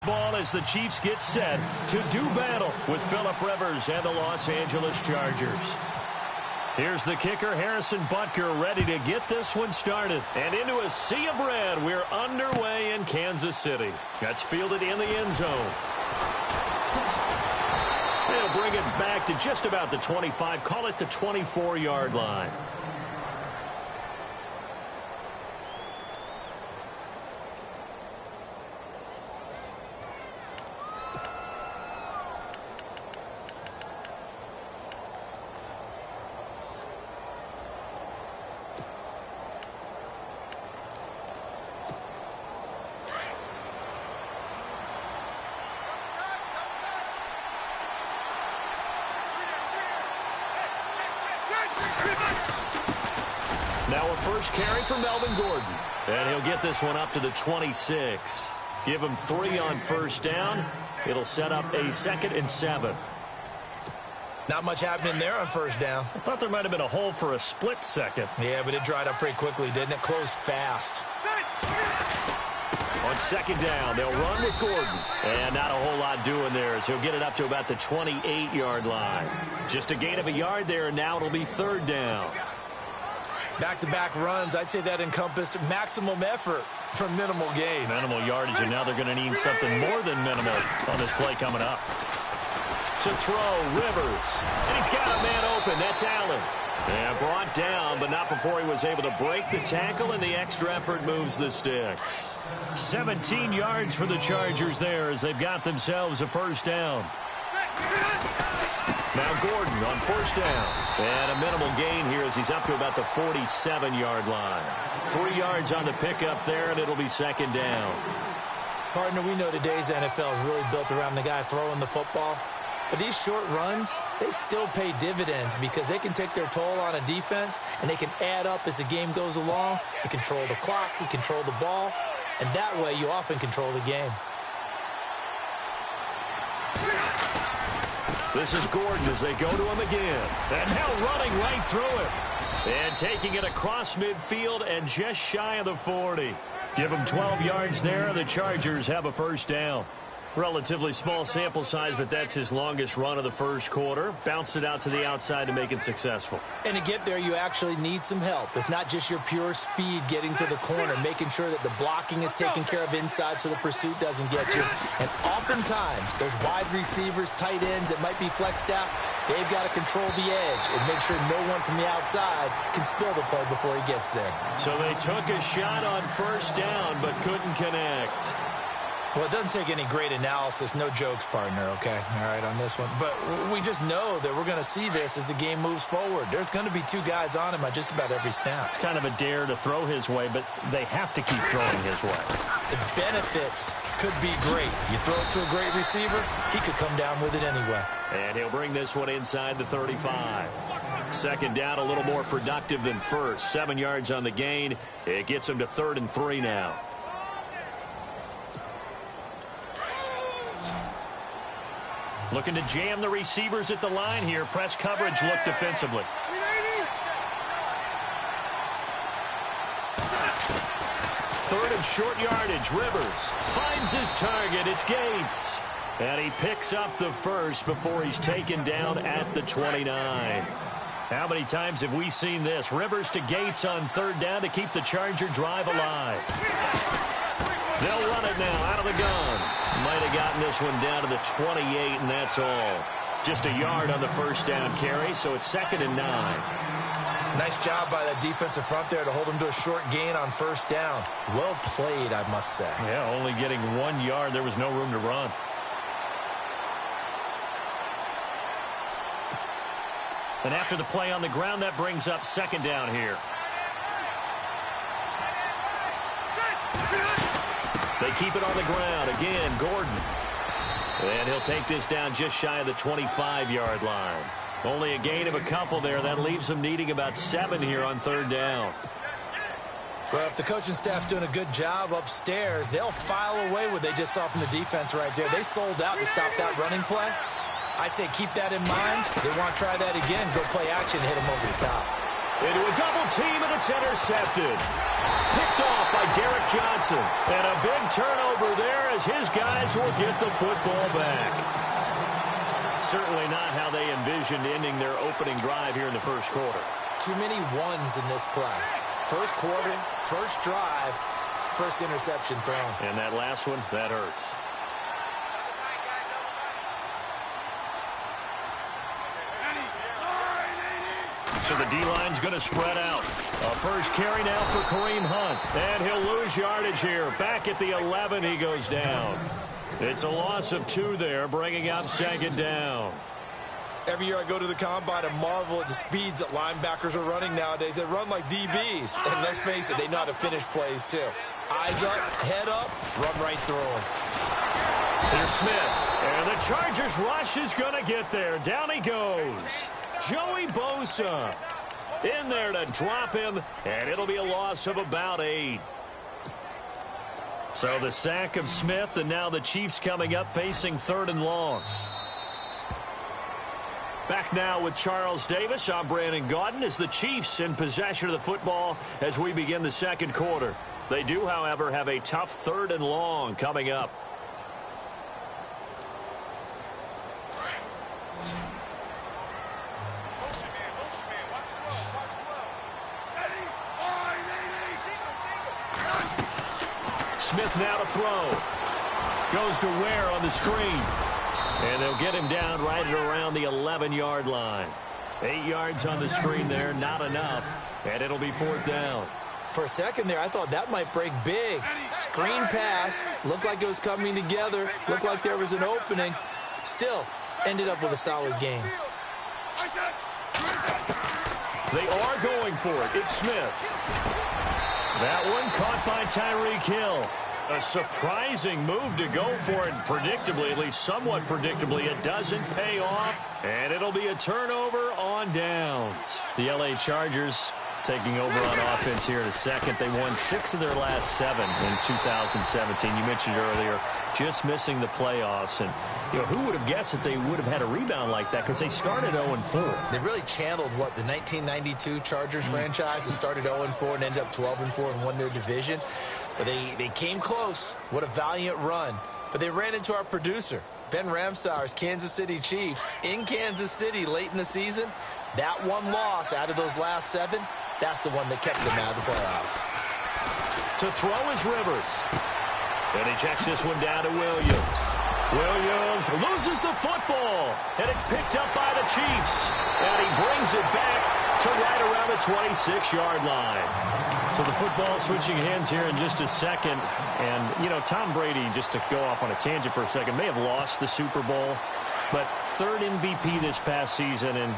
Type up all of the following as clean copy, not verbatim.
ball as the Chiefs get set to do battle with Phillip Rivers and the Los Angeles Chargers. Here's the kicker, Harrison Butker, ready to get this one started. And into a sea of red, we're underway in Kansas City. That's fielded in the end zone. They'll bring it back to just about the 25, call it the 24-yard line. Now a first carry for Melvin Gordon. And he'll get this one up to the 26. Give him 3 on first down. It'll set up a 2nd and 7. Not much happening there on first down. I thought there might have been a hole for a split second. Yeah, but it dried up pretty quickly, didn't it? Closed fast. On 2nd down, they'll run with Gordon. And not a whole lot doing there as he'll get it up to about the 28-yard line. Just a gain of a yard there, and now it'll be 3rd down. Back-to-back runs, I'd say that encompassed maximum effort for minimal gain. Minimal yardage, and now they're going to need something more than minimal on this play coming up. To throw, Rivers. And he's got a man open. That's Allen. And brought down, but not before he was able to break the tackle, and the extra effort moves the sticks. 17 yards for the Chargers there as they've got themselves a first down. Now Gordon on first down. And a minimal gain here as he's up to about the 47-yard line. 3 yards on the pickup there, and it'll be 2nd down. Partner, we know today's NFL is really built around the guy throwing the football. But these short runs, they still pay dividends because they can take their toll on a defense, and they can add up as the game goes along. You control the clock, you control the ball, and that way you often control the game. This is Gordon as they go to him again. And now running right through it. And taking it across midfield and just shy of the 40. Give him 12 yards there. The Chargers have a first down. Relatively small sample size, but that's his longest run of the first quarter. Bounced it out to the outside to make it successful. And to get there, you actually need some help. It's not just your pure speed getting to the corner, making sure that the blocking is taken care of inside so the pursuit doesn't get you. And oftentimes, those wide receivers, tight ends that might be flexed out, they've got to control the edge and make sure no one from the outside can spill the play before he gets there. So they took a shot on first down, but couldn't connect. Well, it doesn't take any great analysis. No jokes, partner, okay? All right, on this one. But we just know that we're going to see this as the game moves forward. There's going to be 2 guys on him at just about every snap. It's kind of a dare to throw his way, but they have to keep throwing his way. The benefits could be great. You throw it to a great receiver, he could come down with it anyway. And he'll bring this one inside the 35. 2nd down, a little more productive than first. 7 yards on the gain. It gets him to 3rd and 3 now. Looking to jam the receivers at the line here. Press coverage look defensively. 3rd and short yardage. Rivers finds his target. It's Gates. And he picks up the first before he's taken down at the 29. How many times have we seen this? Rivers to Gates on 3rd down to keep the Charger drive alive. They'll run it now out of the gun. Might have gotten this one down to the 28, and that's all. Just a yard on the first down carry, so it's 2nd and 9. Nice job by that defensive front there to hold him to a short gain on first down. Well played, I must say. Yeah, only getting 1 yard. There was no room to run. And after the play on the ground, that brings up 2nd down here. They keep it on the ground. Again, Gordon. And he'll take this down just shy of the 25-yard line. Only a gain of a couple there. That leaves them needing about 7 here on 3rd down. Well, if the coaching staff's doing a good job upstairs, they'll file away what they just saw from the defense right there. They sold out to stop that running play. I'd say keep that in mind. They want to try that again. Go play action, hit them over the top. Into a double team, and it's intercepted. Picked off by Derek Johnson. And a big turnover there as his guys will get the football back. Certainly not how they envisioned ending their opening drive here in the first quarter. Too many ones in this play. First quarter, first drive, first interception thrown. And that last one, that hurts. So the D-line's going to spread out. A first carry now for Kareem Hunt. And he'll lose yardage here. Back at the 11, he goes down. It's a loss of 2 there, bringing up second down. Every year I go to the combine and marvel at the speeds that linebackers are running nowadays. They run like DBs. And let's face it, they know how to finish plays too. Eyes up, head up, run right through them. Here's Smith. And the Chargers rush is going to get there. Down he goes. Joey Bosa in there to drop him, and it'll be a loss of about 8. So the sack of Smith, and now the Chiefs coming up facing 3rd and long. Back now with Charles Davis. I'm Brandon Gaudin as the Chiefs in possession of the football as we begin the second quarter. They do, however, have a tough 3rd and long coming up. Smith now to throw. Goes to Ware on the screen. And they'll get him down right at around the 11-yard line. 8 yards on the screen there, not enough. And it'll be 4th down. For a second there, I thought that might break big. Screen pass. Looked like it was coming together. Looked like there was an opening. Still, ended up with a solid game. They are going for it. It's Smith. That one caught by Tyreek Hill. A surprising move to go for it predictably, at least somewhat predictably. It doesn't pay off, and it'll be a turnover on downs. The L.A. Chargers taking over on offense here in a second. They won 6 of their last 7 in 2017. You mentioned earlier, just missing the playoffs. And, you know, who would have guessed that they would have had a rebound like that, because they started 0-4. They really channeled, what, the 1992 Chargers franchise that started 0-4 and ended up 12-4 and won their division. But they came close. What a valiant run. But they ran into our producer, Ben Ramsauer's Kansas City Chiefs, in Kansas City late in the season. That one loss out of those last 7, that's the one that kept them out of the playoffs. To throw is Rivers. And he checks this one down to Williams. Williams loses the football. And it's picked up by the Chiefs. And he brings it back to right around the 26-yard line. So the football switching hands here in just a second. And, you know, Tom Brady, just to go off on a tangent for a second, may have lost the Super Bowl. But 3rd MVP this past season, and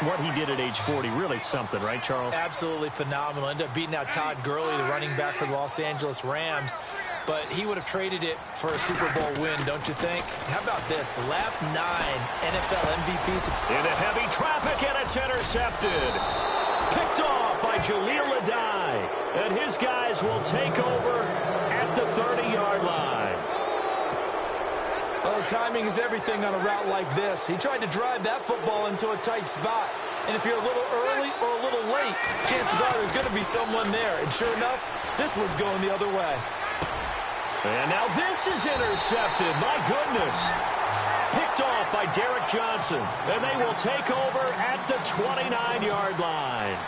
what he did at age 40, really something, right, Charles? Absolutely phenomenal. Ended up beating out Todd Gurley, the running back for the Los Angeles Rams. But he would have traded it for a Super Bowl win, don't you think? How about this? The last 9 NFL MVPs. Into heavy traffic, and it's intercepted. Picked off by Jaleel Adai. And his guys will take over at the 30-yard line. Oh, timing is everything on a route like this. He tried to drive that football into a tight spot. And if you're a little early or a little late, chances are there's going to be someone there. And sure enough, this one's going the other way. And now this is intercepted. My goodness. Picked off by Derek Johnson. And they will take over at the 29-yard line.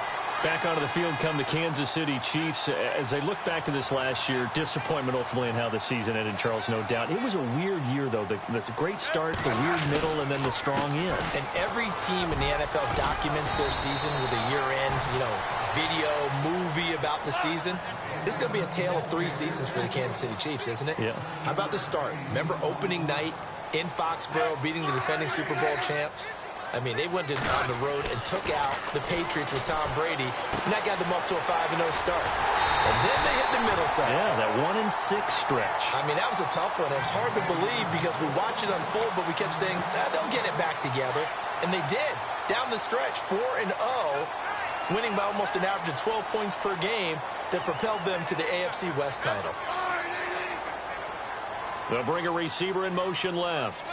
Back onto the field come the Kansas City Chiefs. As they look back to this last year, disappointment ultimately in how the season ended, Charles, no doubt. It was a weird year, though. The great start, the weird middle, and then the strong end. And every team in the NFL documents their season with a year-end, video, movie about the season. This is going to be a tale of 3 seasons for the Kansas City Chiefs, isn't it? Yeah. How about the start? Remember opening night in Foxborough, beating the defending Super Bowl champs? I mean, they went on the road and took out the Patriots with Tom Brady, and that got them up to a 5-0 start. And then they hit the middle side. Yeah, that 1-6 stretch. I mean, that was a tough one. It was hard to believe because we watched it unfold, but we kept saying, they'll get it back together. And they did. Down the stretch, 4-0, winning by almost an average of 12 points per game that propelled them to the AFC West title. They'll bring a receiver in motion left.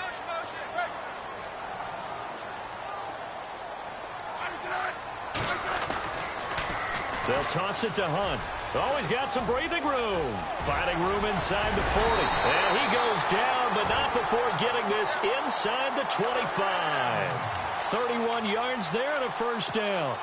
They'll toss it to Hunt. Oh, he's got some breathing room. Finding room inside the 40. And he goes down, but not before getting this inside the 25. 31 yards there and a first down.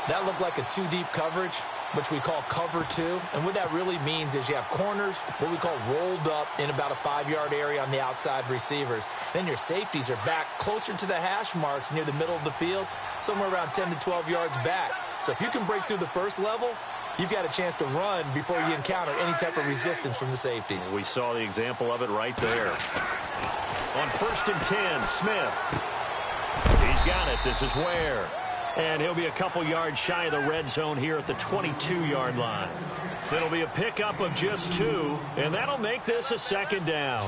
That looked like a two-deep coverage, which we call cover two. And what that really means is you have corners, what we call rolled up in about a 5-yard area on the outside receivers. Then your safeties are back closer to the hash marks near the middle of the field, somewhere around 10 to 12 yards back. So if you can break through the first level, you've got a chance to run before you encounter any type of resistance from the safeties. We saw the example of it right there. On 1st and 10, Smith. He's got it. This is Ware. And he'll be a couple yards shy of the red zone here at the 22-yard line. It'll be a pickup of just 2, and that'll make this a second down.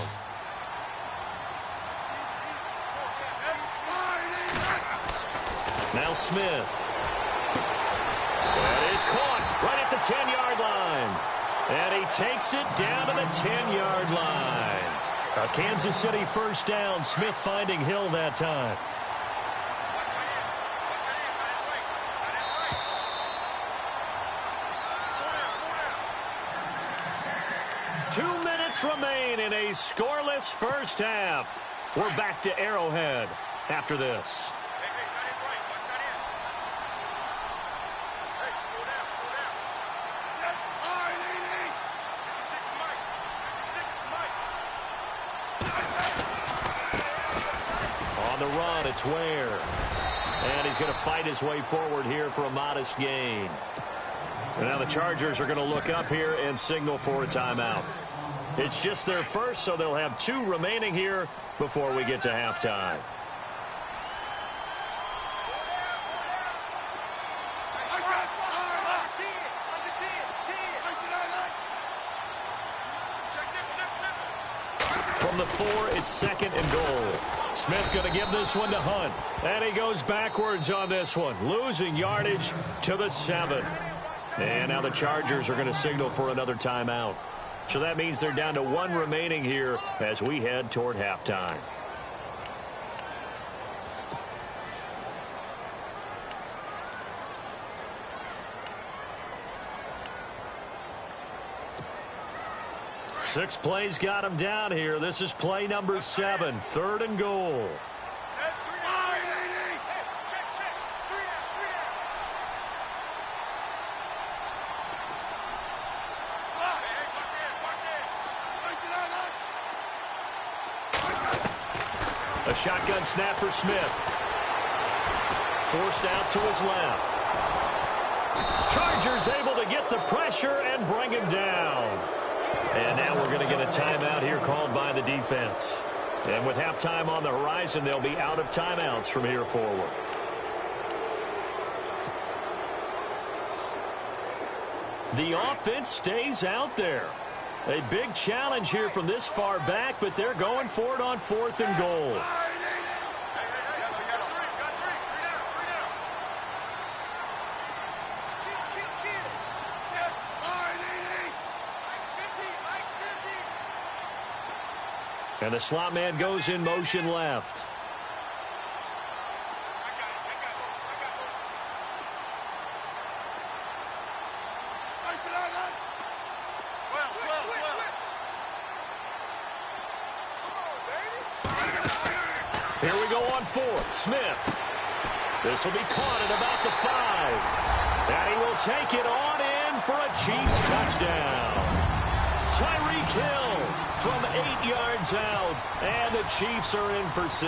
Now Smith. That is caught right at the 10-yard line. And he takes it down to the 10-yard line. A Kansas City first down. Smith finding Hill that time. Remain in a scoreless first half. We're back to Arrowhead after this. On the run, it's Ware. And he's going to fight his way forward here for a modest gain. And now the Chargers are going to look up here and signal for a timeout. It's just their first, so they'll have 2 remaining here before we get to halftime. From the 4, it's 2nd and goal. Smith going to give this one to Hunt. And he goes backwards on this one, losing yardage to the 7. And now the Chargers are going to signal for another timeout. So that means they're down to 1 remaining here as we head toward halftime. Six plays got him down here. This is play number 7, 3rd and goal. A shotgun snap for Smith. Forced out to his left. Chargers able to get the pressure and bring him down. And now we're going to get a timeout here called by the defense. And with halftime on the horizon, they'll be out of timeouts from here forward. The offense stays out there. A big challenge here from this far back, but they're going for it on 4th and goal. And the slot man goes in motion left. Here we go on 4th. Smith. This will be caught at about the 5. And he will take it on in for a Chiefs touchdown. Tyreek Hill from 8 yards out. And the Chiefs are in for 6.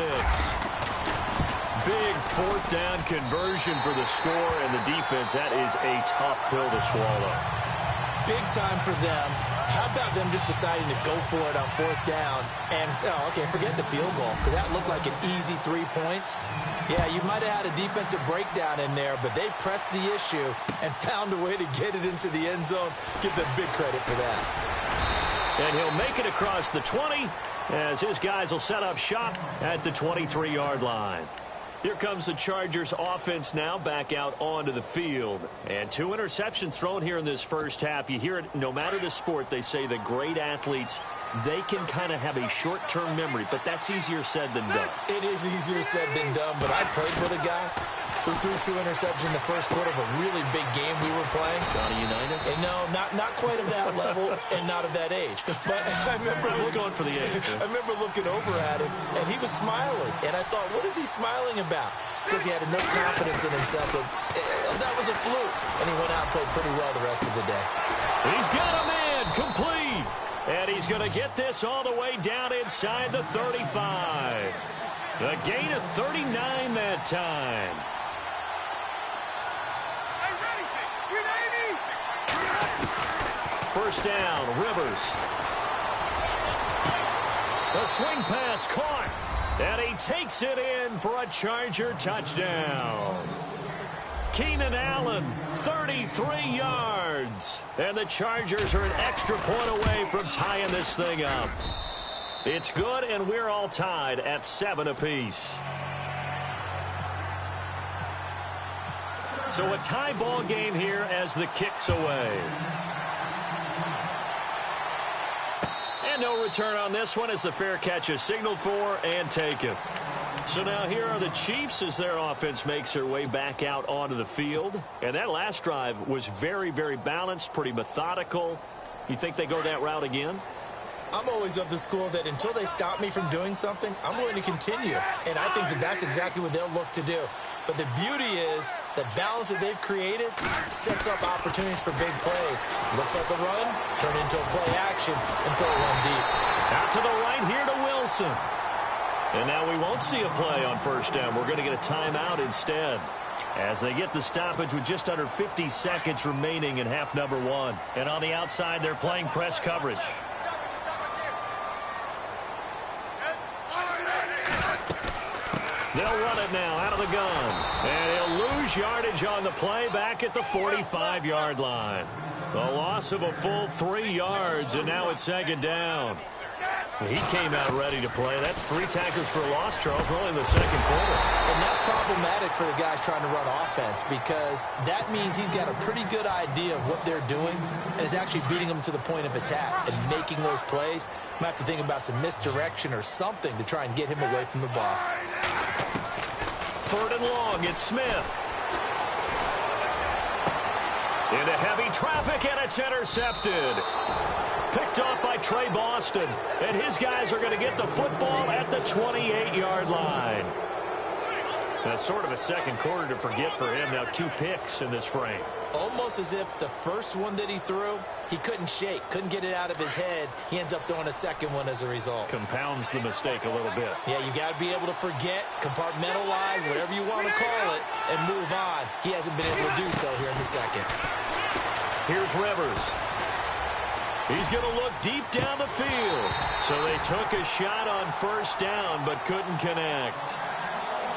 Big 4th down conversion for the score, and the defense, that is a tough pill to swallow. Big time for them. How about them just deciding to go for it on 4th down? And, okay, forget the field goal, because that looked like an easy 3 points. Yeah, you might have had a defensive breakdown in there, but they pressed the issue and found a way to get it into the end zone. Give them big credit for that. And he'll make it across the 20 as his guys will set up shop at the 23-yard line. Here comes the Chargers offense now back out onto the field. And 2 interceptions thrown here in this first half. You hear it no matter the sport. They say the great athletes, they can kind of have a short-term memory, but that's easier said than done. It is easier said than done, but I played with a guy who threw 2 interceptions in the first quarter of a really big game we were playing. Johnny Unitas? And no, not quite of that level and not of that age. But I was going for the age. I remember looking over at him, and he was smiling. And I thought, what is he smiling about? It's because he had enough confidence in himself that was a fluke. And he went out and played pretty well the rest of the day. He's got a man complete. And he's going to get this all the way down inside the 35. A gain of 39 that time. First down, Rivers. The swing pass caught. And he takes it in for a Charger touchdown. Keenan Allen, 33 yards. And the Chargers are an extra point away from tying this thing up. It's good, and we're all tied at 7 apiece. So a tie ball game here as the kick's away. And no return on this one as the fair catch is signaled for and taken. So now here are the Chiefs as their offense makes their way back out onto the field. And that last drive was very, very balanced, pretty methodical. You think they go that route again? I'm always of the school that until they stop me from doing something, I'm going to continue. And I think that that's exactly what they'll look to do. But the beauty is the balance that they've created sets up opportunities for big plays. Looks like a run, turn into a play action, and throw one deep. Out to the right here to Wilson. And now we won't see a play on first down. We're going to get a timeout instead as they get the stoppage with just under 50 seconds remaining in half number 1. And on the outside, they're playing press coverage. They'll run it now out of the gun. And he'll lose yardage on the play back at the 45-yard line. The loss of a full 3 yards, and now it's second down. He came out ready to play. That's 3 tackles for a loss, Charles. We're only in the second quarter. And that's problematic for the guys trying to run offense because that means he's got a pretty good idea of what they're doing and is actually beating them to the point of attack and making those plays. Might have to think about some misdirection or something to try and get him away from the ball. Third and long, it's Smith. Into heavy traffic, and it's intercepted. Picked off by Trey Boston. And his guys are going to get the football at the 28-yard line. That's sort of a second quarter to forget for him. Now 2 picks in this frame. Almost as if the first one that he threw, he couldn't shake, couldn't get it out of his head. He ends up throwing a second one as a result. Compounds the mistake a little bit. Yeah, you got to be able to forget, compartmentalize, whatever you want to call it, and move on. He hasn't been able to do so here in the second. Here's Rivers. He's going to look deep down the field. So they took a shot on first down but couldn't connect.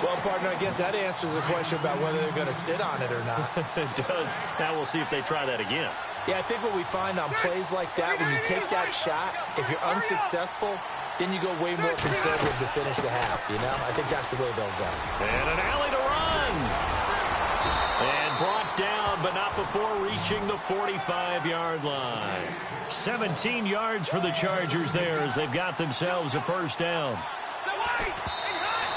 Well, partner, I guess that answers the question about whether they're going to sit on it or not. It does. Now we'll see if they try that again. Yeah, I think what we find on plays like that, when you take that shot, if you're unsuccessful, then you go way more conservative to finish the half, you know? I think that's the way they'll go. And an alley to run. And brought down, but not before reaching the 45-yard line. 17 yards for the Chargers there as they've got themselves a first down.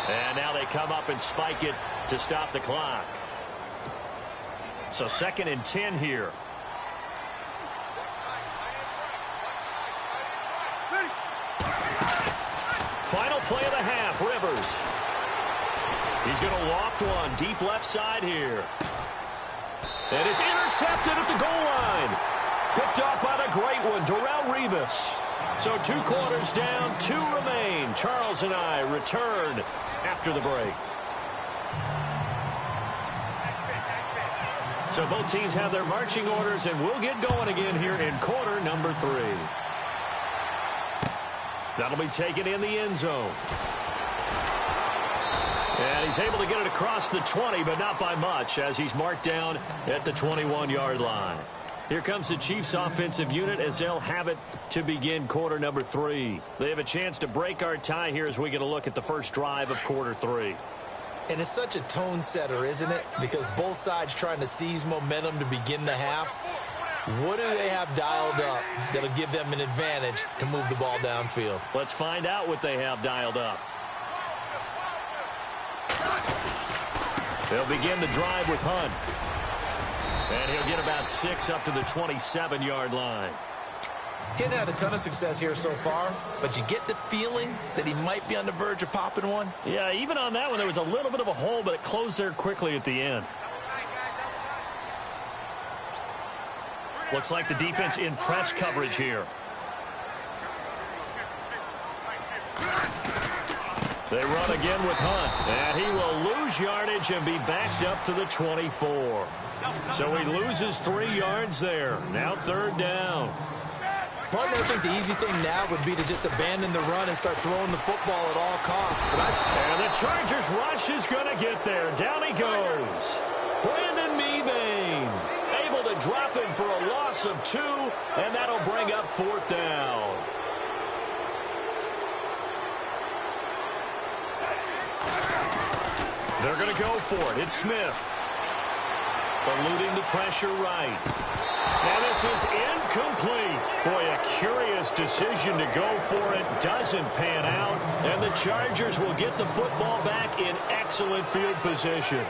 And now they come up and spike it to stop the clock. So 2nd and 10 here. Final play of the half, Rivers. He's going to loft one deep left side here. And it's intercepted at the goal line. Picked up by the great one, Darrelle Revis. So 2 quarters down, 2 remain. Charles and I return after the break. So both teams have their marching orders, and we'll get going again here in quarter number 3. That'll be taken in the end zone. And he's able to get it across the 20, but not by much, as he's marked down at the 21-yard line. Here comes the Chiefs offensive unit as they'll have it to begin quarter number 3. They have a chance to break our tie here as we get a look at the first drive of quarter 3. And it's such a tone setter, isn't it? Because both sides trying to seize momentum to begin the half. What do they have dialed up that'll give them an advantage to move the ball downfield? Let's find out what they have dialed up. They'll begin the drive with Hunt. And he'll get about 6 up to the 27-yard line. He hadn't had a ton of success here so far, but you get the feeling that he might be on the verge of popping one. Yeah, even on that one, there was a little bit of a hole, but it closed there quickly at the end. Looks like the defense in press coverage here. They run again with Hunt, and he will lose yardage and be backed up to the 24. So he loses 3 yards there. Now 3rd down. Partner, I think the easy thing now would be to just abandon the run and start throwing the football at all costs. And the Chargers rush is going to get there. Down he goes. Brandon Mebane able to drop him for a loss of 2, and that'll bring up 4th down. They're going to go for it. It's Smith. Eluding the pressure right. And this is incomplete. Boy, a curious decision to go for it. Doesn't pan out. And the Chargers will get the football back in excellent field position.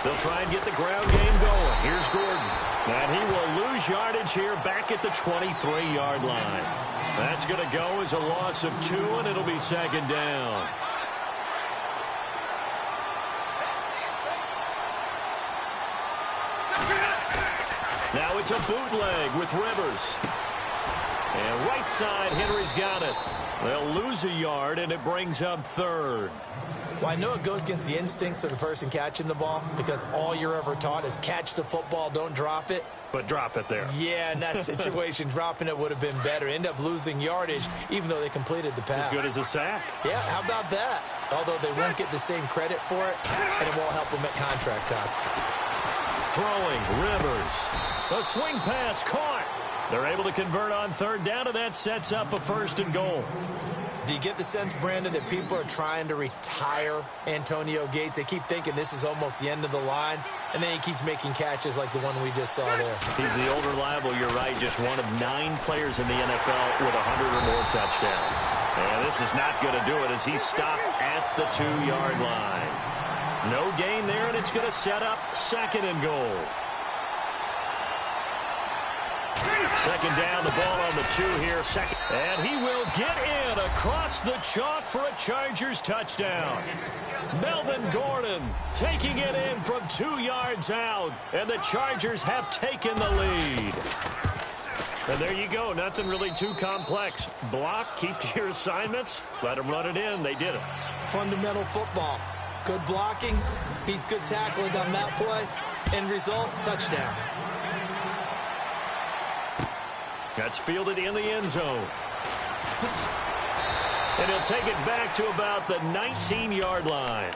They'll try and get the ground game going. Here's Gordon. And he will lose yardage here back at the 23-yard line. That's going to go as a loss of 2, and it'll be 2nd down. Now it's a bootleg with Rivers. And right side, Henry's got it. They'll lose a yard, and it brings up 3rd. Well, I know it goes against the instincts of the person catching the ball because all you're ever taught is catch the football, don't drop it. But drop it there. Yeah, in that situation, dropping it would have been better. End up losing yardage, even though they completed the pass. As good as a sack. Yeah, how about that? Although they won't get the same credit for it, and it won't help them at contract time. Throwing, Rivers. A swing pass caught. They're able to convert on 3rd down, and that sets up a 1st and goal. Do you get the sense, Brandon, that people are trying to retire Antonio Gates? They keep thinking this is almost the end of the line, and then he keeps making catches like the one we just saw there. He's the old reliable, you're right, just one of 9 players in the NFL with 100 or more touchdowns. And this is not going to do it as he's stopped at the 2-yard line. No gain there, and it's going to set up 2nd and goal. 2nd down, the ball on the 2 here. And he will get in across the chalk for a Chargers touchdown. Melvin Gordon taking it in from 2 yards out. And the Chargers have taken the lead. And there you go. Nothing really too complex. Block, keep to your assignments, let them run it in. They did it. Fundamental football. Good blocking beats good tackling on that play. End result, touchdown. That's fielded in the end zone. And he'll take it back to about the 19-yard line.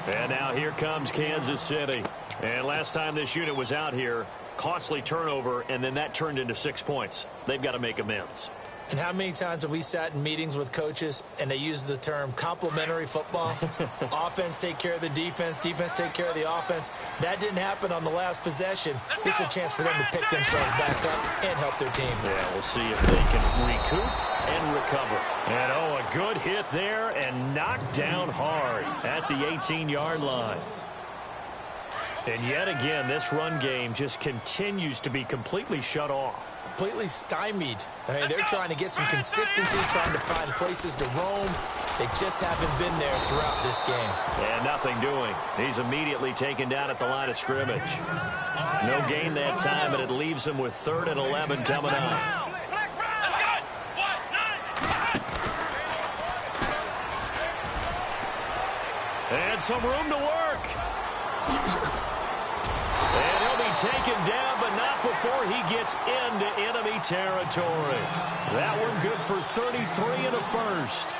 And now here comes Kansas City. And last time this unit was out here, costly turnover, and then that turned into 6 points. They've got to make amends. And how many times have we sat in meetings with coaches and they use the term complementary football? Offense take care of the defense, defense take care of the offense. That didn't happen on the last possession. This is a chance for them to pick themselves back up and help their team. Yeah, we'll see if they can recoup and recover. And oh, a good hit there and knocked down hard at the 18-yard line. And yet again, this run game just continues to be completely shut off. Completely stymied. I mean, they're trying to get some consistency, trying to find places to roam. They just haven't been there throughout this game. And nothing doing. He's immediately taken down at the line of scrimmage. No gain that time, and it leaves him with 3rd and 11 coming up. And some room to work. And he'll be taken down, but not before he gets into enemy territory. That one good for 33 and a 1st.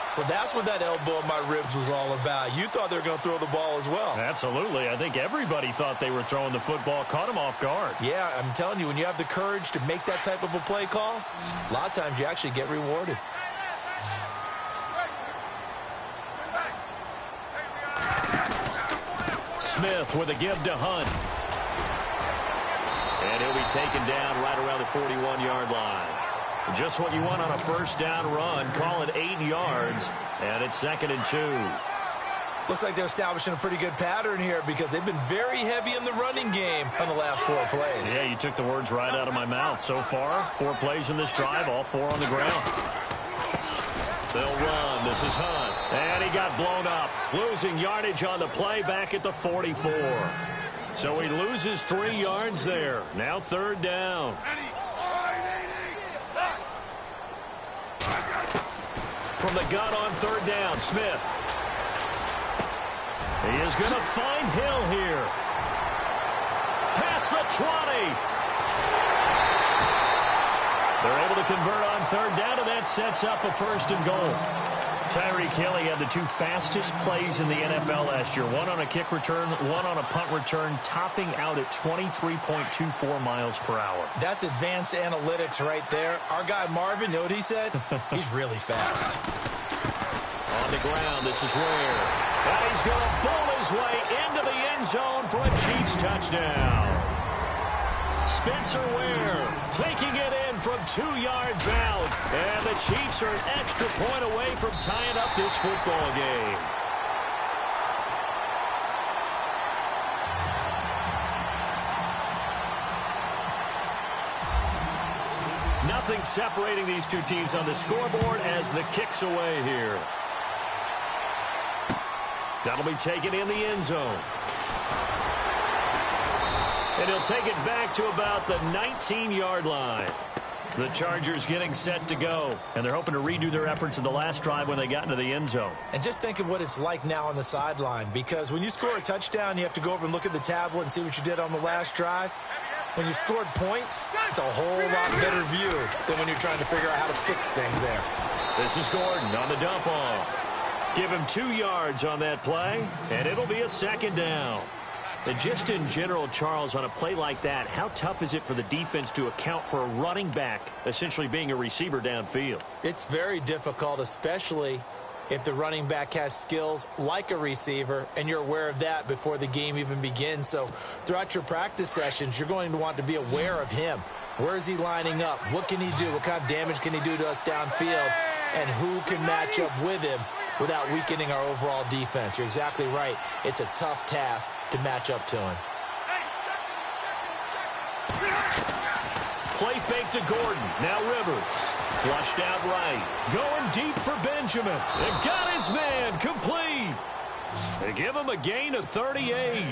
So that's what that elbow in my ribs was all about. You thought they were going to throw the ball as well. Absolutely. I think everybody thought they were throwing the football, caught him off guard. Yeah, I'm telling you, when you have the courage to make that type of a play call, a lot of times you actually get rewarded. Smith with a give to Hunt. And he'll be taken down right around the 41-yard line. Just what you want on a 1st down run. Call it 8 yards. And it's 2nd and 2. Looks like they're establishing a pretty good pattern here because they've been very heavy in the running game on the last 4 plays. Yeah, you took the words right out of my mouth. So far, 4 plays in this drive, all 4 on the ground. They'll run. This is Hunt. And he got blown up. Losing yardage on the play back at the 44. So he loses 3 yards there. Now 3rd down. From the gun on 3rd down, Smith. He is going to find Hill here. Past the 20. They're able to convert on 3rd down, and that sets up a 1st and goal. Tyreek Hill had the 2 fastest plays in the NFL last year. 1 on a kick return, 1 on a punt return, topping out at 23.24 miles per hour. That's advanced analytics right there. Our guy Marvin, you know what he said? He's really fast. On the ground, this is Ware. And he's going to bowl his way into the end zone for a Chiefs touchdown. Spencer Ware taking it in from 2 yards out. And the Chiefs are an extra point away from tying up this football game. Nothing separating these 2 teams on the scoreboard as the kick's away here. That'll be taken in the end zone. And he'll take it back to about the 19-yard line. The Chargers getting set to go. And they're hoping to redo their efforts in the last drive when they got into the end zone. And just think of what it's like now on the sideline. Because when you score a touchdown, you have to go over and look at the tablet and see what you did on the last drive. When you scored points, it's a whole lot better view than when you're trying to figure out how to fix things there. This is Gordon on the dump off. Give him 2 yards on that play, and it'll be a 2nd down. And just in general, Charles, on a play like that, how tough is it for the defense to account for a running back essentially being a receiver downfield? It's very difficult, especially if the running back has skills like a receiver, and you're aware of that before the game even begins. So throughout your practice sessions, you're going to want to be aware of him. Where is he lining up? What can he do? What kind of damage can he do to us downfield? And who can match up with him without weakening our overall defense? You're exactly right. It's a tough task to match up to him. Play fake to Gordon. Now Rivers. Flushed out right. Going deep for Benjamin. And got his man complete. They give him a gain of 38.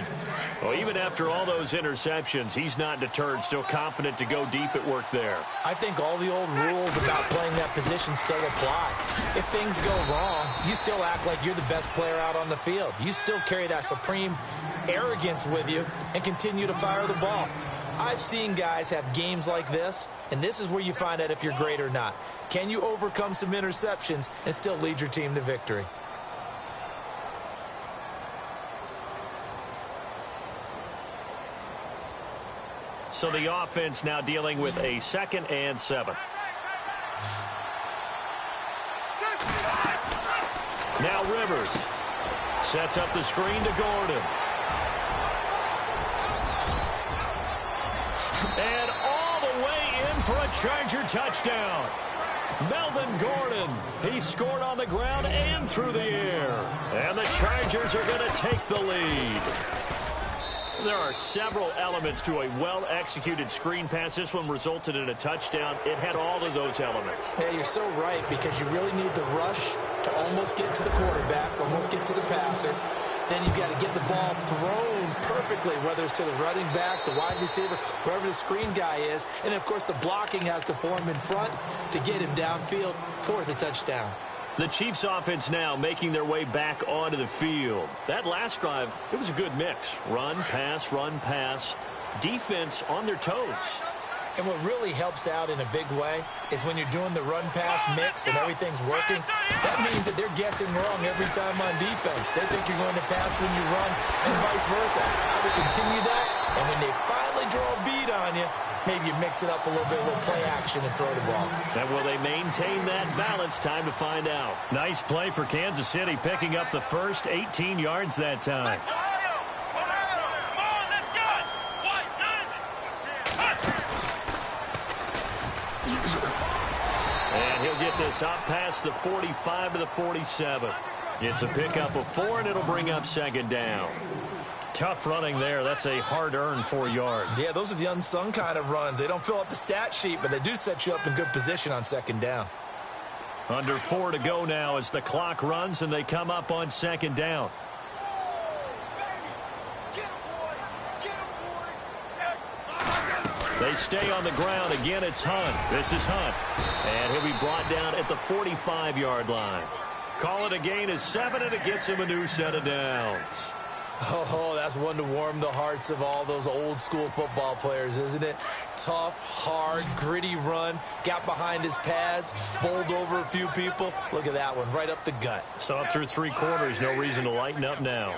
Well, even after all those interceptions, he's not deterred, still confident to go deep at work there. I think all the old rules about playing that position still apply. If things go wrong, you still act like you're the best player out on the field. You still carry that supreme arrogance with you and continue to fire the ball. I've seen guys have games like this, and this is where you find out if you're great or not. Can you overcome some interceptions and still lead your team to victory? So the offense now dealing with a 2nd and 7. Now Rivers sets up the screen to Gordon. And all the way in for a Charger touchdown. Melvin Gordon, he scored on the ground and through the air. And the Chargers are going to take the lead. There are several elements to a well-executed screen pass. This one resulted in a touchdown. It had all of those elements. Yeah, you're so right, because you really need the rush to almost get to the quarterback, almost get to the passer. Then you've got to get the ball thrown perfectly, whether it's to the running back, the wide receiver, wherever the screen guy is. And, of course, the blocking has to form in front to get him downfield for the touchdown. The Chiefs offense now making their way back onto the field. That last drive, it was a good mix. Run, pass, defense on their toes. And what really helps out in a big way is when you're doing the run-pass mix and everything's working, that means that they're guessing wrong every time on defense. They think you're going to pass when you run and vice versa. I would continue that, and when they finally draw a bead on you, maybe you mix it up a little bit, a little play action and throw the ball. And will they maintain that balance? Time to find out. Nice play for Kansas City, picking up the first 18 yards that time. And he'll get this up past the 45 to the 47. It's a pickup of 4, and it'll bring up second down. Tough running there. That's a hard-earned 4 yards. Yeah, those are the unsung kind of runs. They don't fill up the stat sheet, but they do set you up in good position on second down. Under 4 to go now as the clock runs, and they come up on second down. They stay on the ground. Again, it's Hunt. This is Hunt. And he'll be brought down at the 45-yard line. Call it a gain of 7, and it gets him a new set of downs. Oh, that's one to warm the hearts of all those old-school football players, isn't it? Tough, hard, gritty run. Got behind his pads, bowled over a few people. Look at that one, right up the gut. Saw it through 3 quarters. No reason to lighten up now.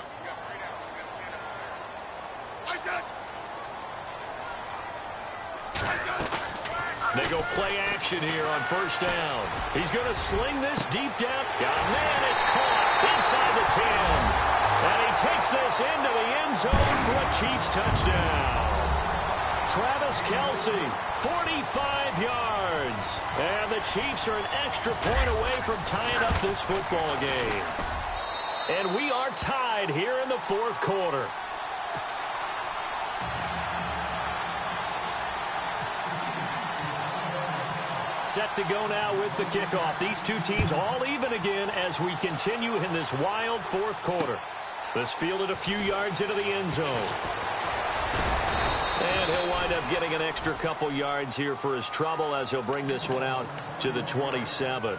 They go play action here on first down. He's going to sling this deep down. Oh, man, it's caught inside the 10. And he takes this into the end zone for a Chiefs touchdown. Travis Kelce, 45 yards. And the Chiefs are an extra point away from tying up this football game. And we are tied here in the 4th quarter. Set to go now with the kickoff. These two teams all even again as we continue in this wild 4th quarter. This fielded a few yards into the end zone. And he'll wind up getting an extra couple yards here for his trouble as he'll bring this one out to the 27.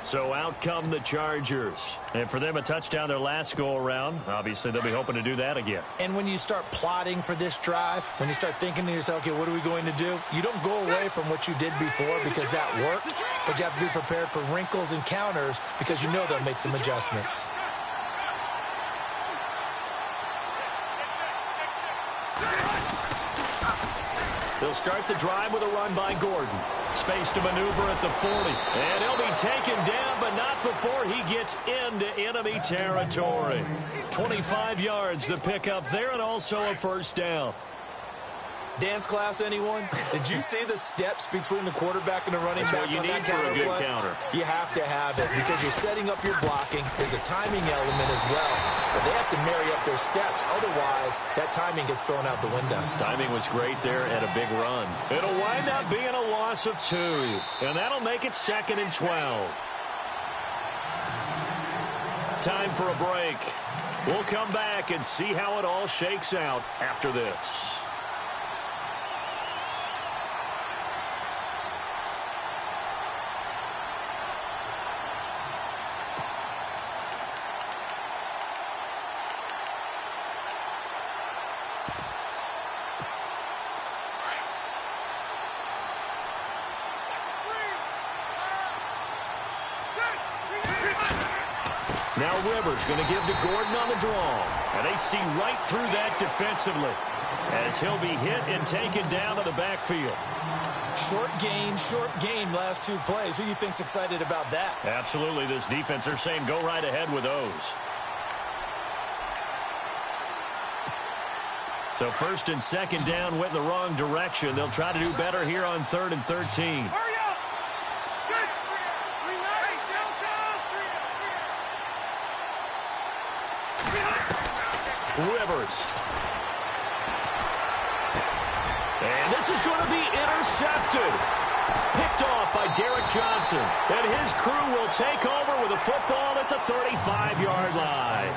So out come the Chargers. And for them, a touchdown their last go-around. Obviously, they'll be hoping to do that again. And when you start plotting for this drive, when you start thinking to yourself, okay, what are we going to do? You don't go away from what you did before because that worked, but you have to be prepared for wrinkles and counters because you know they'll make some adjustments. They'll start the drive with a run by Gordon. Space to maneuver at the 40. And he'll be taken down, but not before he gets into enemy territory. 25 yards the pickup there, and also a first down. Dance class, anyone? Did you see the steps between the quarterback and the running back on that counter play? That's what you need for a good counter. You have to have it because you're setting up your blocking. There's a timing element as well. But they have to marry up their steps. Otherwise, that timing gets thrown out the window. Timing was great there and a big run. It'll wind up being a loss of 2. And that'll make it 2nd and 12. Time for a break. We'll come back and see how it all shakes out after this. Now Rivers going to give to Gordon on the draw. And they see right through that defensively as he'll be hit and taken down to the backfield. Short gain last 2 plays. Who do you think's excited about that? Absolutely. This defense, they're saying go right ahead with those. So 1st and 2nd down went in the wrong direction. They'll try to do better here on 3rd and 13. Rivers. And this is going to be intercepted. Picked off by Derek Johnson. And his crew will take over with a football at the 35-yard line.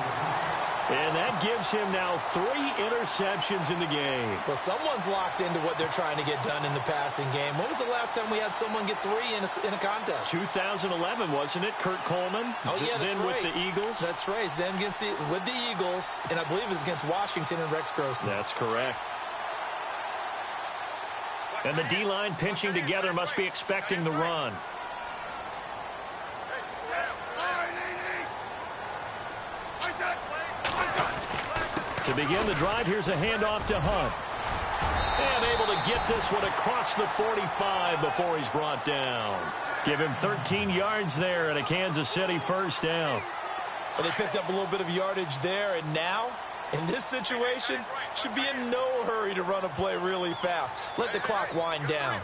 And that gives him now 3 interceptions in the game. Well, someone's locked into what they're trying to get done in the passing game. When was the last time we had someone get 3 in a contest? 2011, wasn't it? Kurt Coleman? Oh, yeah, that's then right. With the Eagles? That's right. Then with the Eagles, and I believe it was against Washington and Rex Grossman. That's correct. And the D-line pinching together must be expecting the run. To begin the drive, here's a handoff to Hunt. And able to get this one across the 45 before he's brought down. Give him 13 yards there and a Kansas City first down. Well, they picked up a little bit of yardage there, and now, in this situation, should be in no hurry to run a play really fast. Let the clock wind down.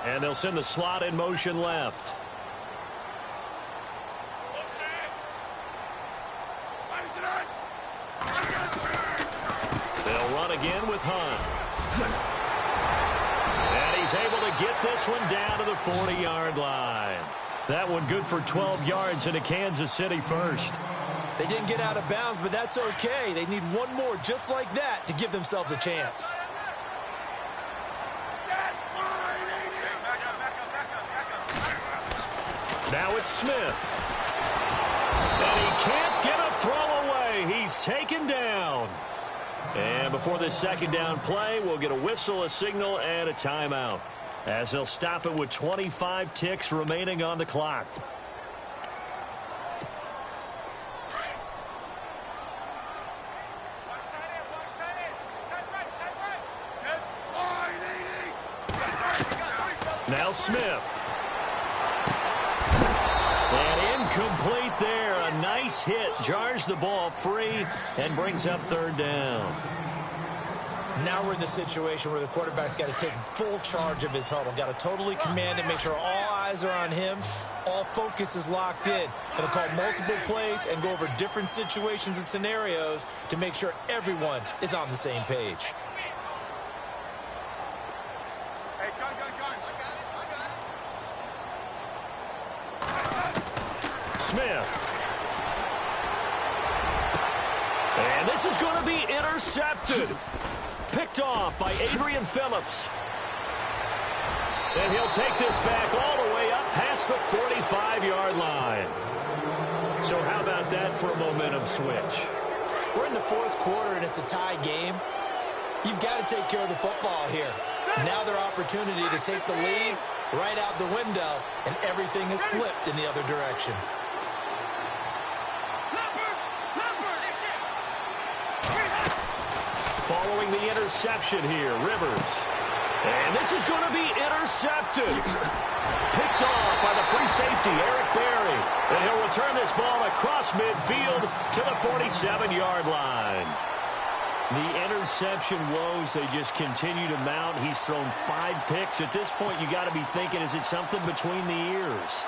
And they'll send the slot in motion left. They'll run again with Hunt. And he's able to get this one down to the 40-yard line. That one good for 12 yards into Kansas City first. They didn't get out of bounds, but that's okay. They need one more just like that to give themselves a chance. Now it's Smith. And he can't get a throw away. He's taken down. And before this second down play, we'll get a whistle, a signal, and a timeout, as they'll stop it with 25 ticks remaining on the clock. Now Smith. And incomplete there. A nice hit. Jars the ball free and brings up third down. Now we're in the situation where the quarterback's got to take full charge of his huddle. Got to totally command it, make sure all eyes are on him. All focus is locked in. Going to call multiple plays and go over different situations and scenarios to make sure everyone is on the same page. Smith. And this is going to be intercepted. Picked off by Adrian Phillips. And he'll take this back all the way up past the 45-yard line. So how about that for a momentum switch? We're in the fourth quarter, and it's a tie game. You've got to take care of the football here. Now their opportunity to take the lead right out the window, and everything is flipped in the other direction. Following the interception here, Rivers. And this is going to be intercepted. Picked off by the free safety, Eric Berry. And he'll return this ball across midfield to the 47-yard line. The interception woes, they just continue to mount. He's thrown 5 picks. At this point, you got to be thinking, is it something between the ears?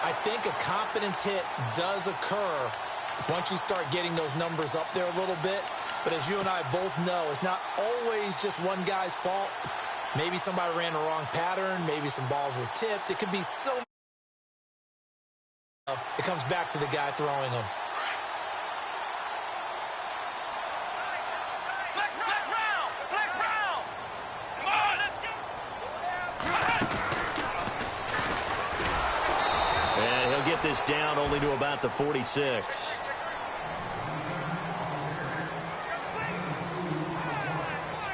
I think a confidence hit does occur once you start getting those numbers up there a little bit. But as you and I both know, it's not always just one guy's fault. Maybe somebody ran the wrong pattern. Maybe some balls were tipped. It could be so much. It comes back to the guy throwing them. And he'll get this down only to about the 46.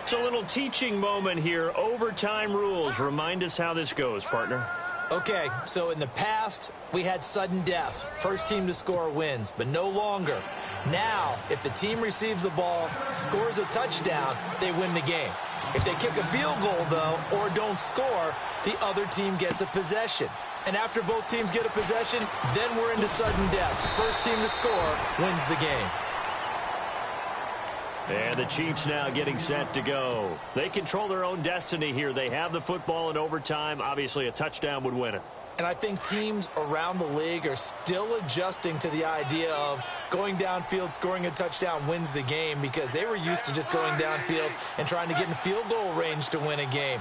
So a little teaching moment here. Overtime rules. Remind us how this goes, partner. Okay, so in the past, we had sudden death. First team to score wins, but no longer. Now, if the team receives the ball, scores a touchdown, they win the game. If they kick a field goal, though, or don't score, the other team gets a possession. And after both teams get a possession, then we're into sudden death. First team to score wins the game. And the Chiefs now getting set to go. They control their own destiny here. They have the football in overtime. Obviously, a touchdown would win it. And I think teams around the league are still adjusting to the idea of going downfield, scoring a touchdown wins the game, because they were used to just going downfield and trying to get in field goal range to win a game.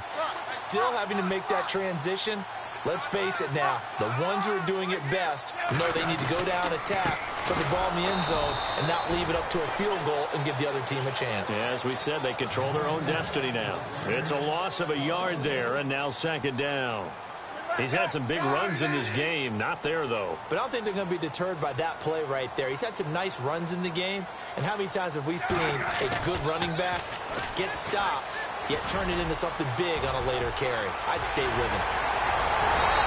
Still having to make that transition. Let's face it now, the ones who are doing it best know they need to go down, attack, put the ball in the end zone, and not leave it up to a field goal and give the other team a chance. Yeah, as we said, they control their own destiny now. It's a loss of a yard there, and now second down. He's had some big runs in this game. Not there, though. But I don't think they're going to be deterred by that play right there. He's had some nice runs in the game. And how many times have we seen a good running back get stopped, yet turn it into something big on a later carry? I'd stay with him.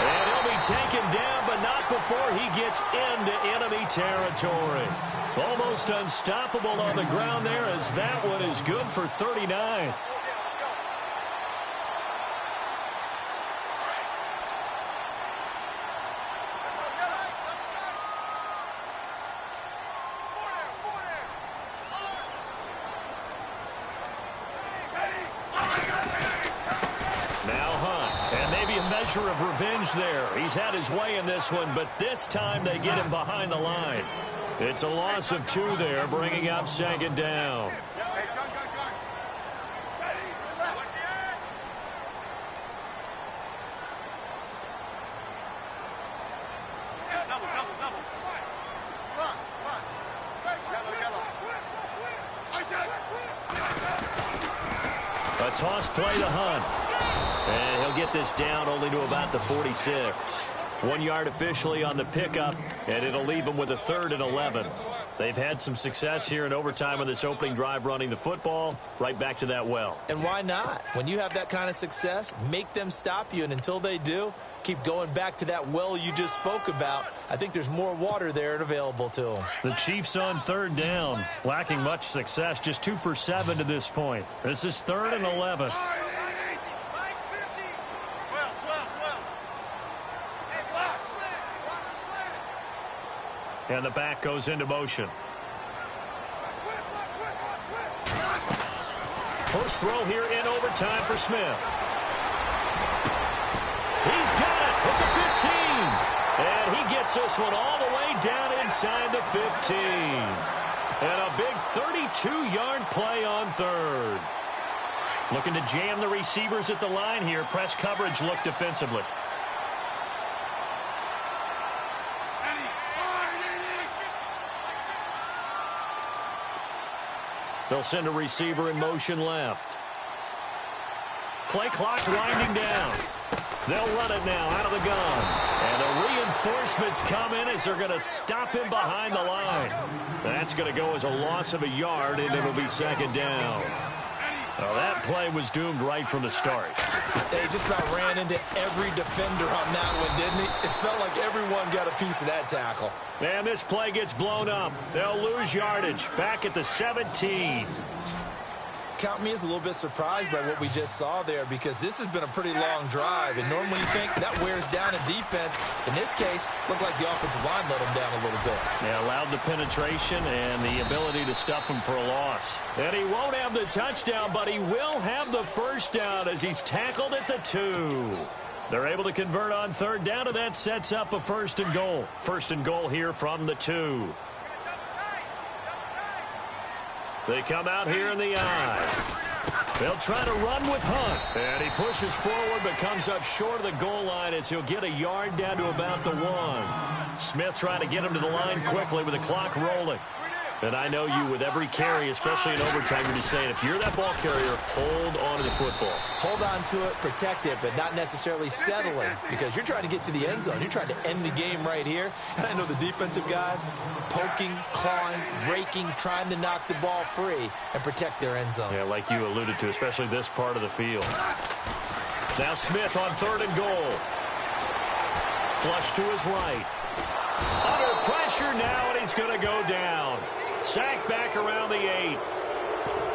And he'll be taken down, but not before he gets into enemy territory. Almost unstoppable on the ground there, as that one is good for 39. pleasure of revenge there. He's had his way in this one, but this time they get him behind the line. It's a loss of 2 there, bringing up second down. A toss play to Hunt. And he'll get this down only to about the 46. 1 yard officially on the pickup, and it'll leave them with a 3rd and 11. They've had some success here in overtime on this opening drive running the football. Right back to that well. And why not? When you have that kind of success, make them stop you. And until they do, keep going back to that well you just spoke about. I think there's more water there and available to them. The Chiefs on 3rd down, lacking much success, just 2 for 7 to this point. This is 3rd and 11. And the back goes into motion. First throw here in overtime for Smith. He's got it at the 15. And he gets this one all the way down inside the 15. And a big 32-yard play on 3rd. Looking to jam the receivers at the line here. Press coverage look defensively. They'll send a receiver in motion left. Play clock winding down. They'll run it now out of the gun. And the reinforcements come in as they're going to stop him behind the line. That's going to go as a loss of a yard, and it'll be 2nd down. Well, that play was doomed right from the start. They just about ran into every defender on that one, didn't he? It felt like everyone got a piece of that tackle. And this play gets blown up. They'll lose yardage back at the 17. Count me as a little bit surprised by what we just saw there, because this has been a pretty long drive, and normally you think that wears down a defense. In this case, looked like the offensive line let them down a little bit. Yeah, allowed the penetration and the ability to stuff him for a loss. And he won't have the touchdown, but he will have the first down as he's tackled at the 2. They're able to convert on 3rd down, and that sets up a 1st and goal. 1st and goal here from the 2. They come out here in the eye. They'll try to run with Hunt. And he pushes forward but comes up short of the goal line as he'll get a yard down to about the 1. Smith trying to get him to the line quickly with the clock rolling. And I know you, with every carry, especially in overtime, you're just saying, if you're that ball carrier, hold on to the football. Hold on to it, protect it, but not necessarily settling, because you're trying to get to the end zone. You're trying to end the game right here. And I know the defensive guys poking, clawing, raking, trying to knock the ball free and protect their end zone. Yeah, like you alluded to, especially this part of the field. Now Smith on 3rd and goal. Flush to his right. Under pressure now, and he's going to go down. Sack back around the 8.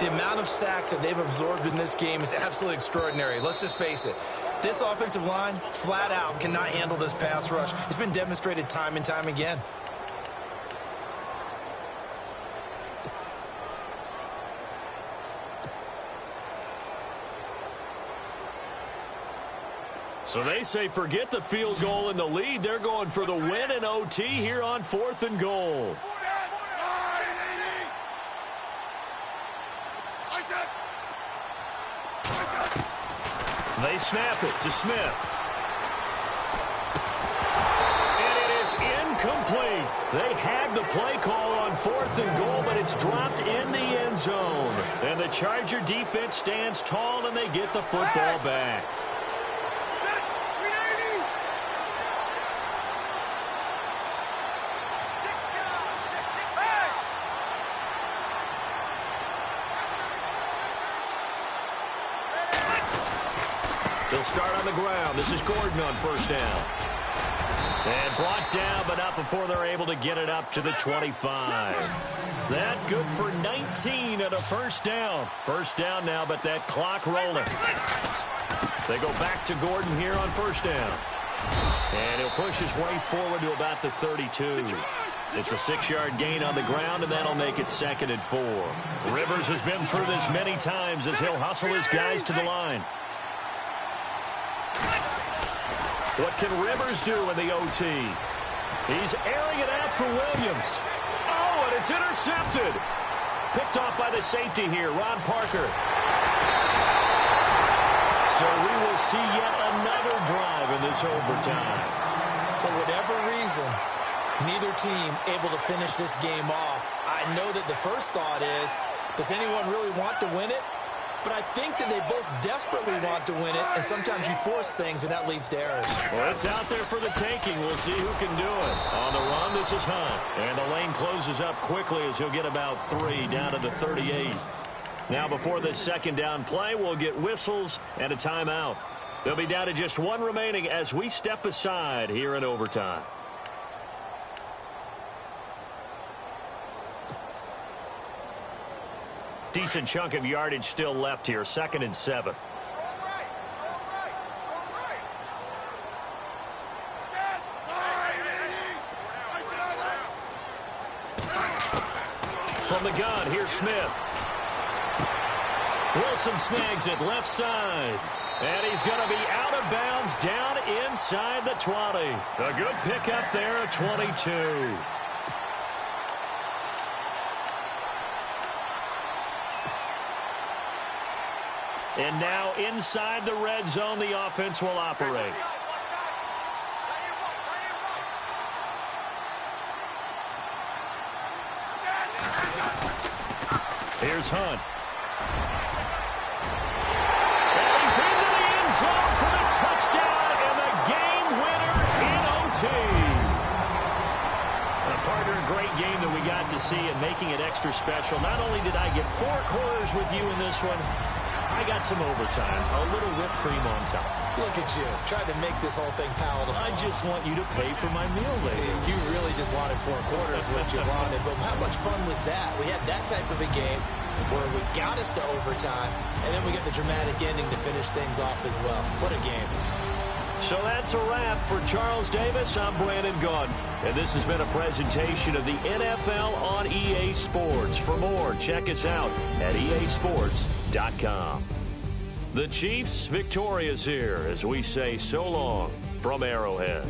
The amount of sacks that they've absorbed in this game is absolutely extraordinary. Let's just face it. This offensive line, flat out, cannot handle this pass rush. It's been demonstrated time and time again. So they say forget the field goal and the lead. They're going for the win in OT here on 4th and goal. They snap it to Smith. And it is incomplete. They had the play call on 4th and goal, but it's dropped in the end zone. And the Charger defense stands tall, and they get the football back. They'll start on the ground. This is Gordon on 1st down. And brought down, but not before they're able to get it up to the 25. That good for 19 at a 1st down. 1st down now, but that clock rolling. They go back to Gordon here on 1st down. And he'll push his way forward to about the 32. It's a 6-yard gain on the ground, and that'll make it 2nd and 4. Rivers has been through this many times as he'll hustle his guys to the line. What can Rivers do in the OT? He's airing it out for Williams. Oh, and it's intercepted. Picked off by the safety here, Ron Parker. So we will see yet another drive in this overtime. For whatever reason, neither team able to finish this game off. I know that the first thought is, does anyone really want to win it? But I think that they both desperately want to win it, and sometimes you force things, and that leads to errors. Well, it's out there for the taking. We'll see who can do it. On the run, this is Hunt. And the lane closes up quickly as he'll get about 3 down to the 38. Now, before this second down play, we'll get whistles and a timeout. They'll be down to just 1 remaining as we step aside here in overtime. Decent chunk of yardage still left here, 2nd and 7. From the gun, here's Smith. Wilson snags it left side. And he's going to be out of bounds down inside the 20. A good pickup there at 22. And now inside the red zone, the offense will operate. Here's Hunt. And he's into the end zone for the touchdown and the game winner in OT. Partner, a great game that we got to see and making it extra special. Not only did I get 4 quarters with you in this one, I got some overtime, a little whipped cream on top. Look at you, trying to make this whole thing palatable. I just want you to pay for my meal later. You really just wanted 4 quarters, what you wanted. But how much fun was that? We had that type of a game where we got us to overtime, and then we got the dramatic ending to finish things off as well. What a game. So that's a wrap for Charles Davis. I'm Brandon Gaudin, and this has been a presentation of the NFL on EA Sports. For more, check us out at easports.com. The Chiefs victorious here as we say so long from Arrowhead.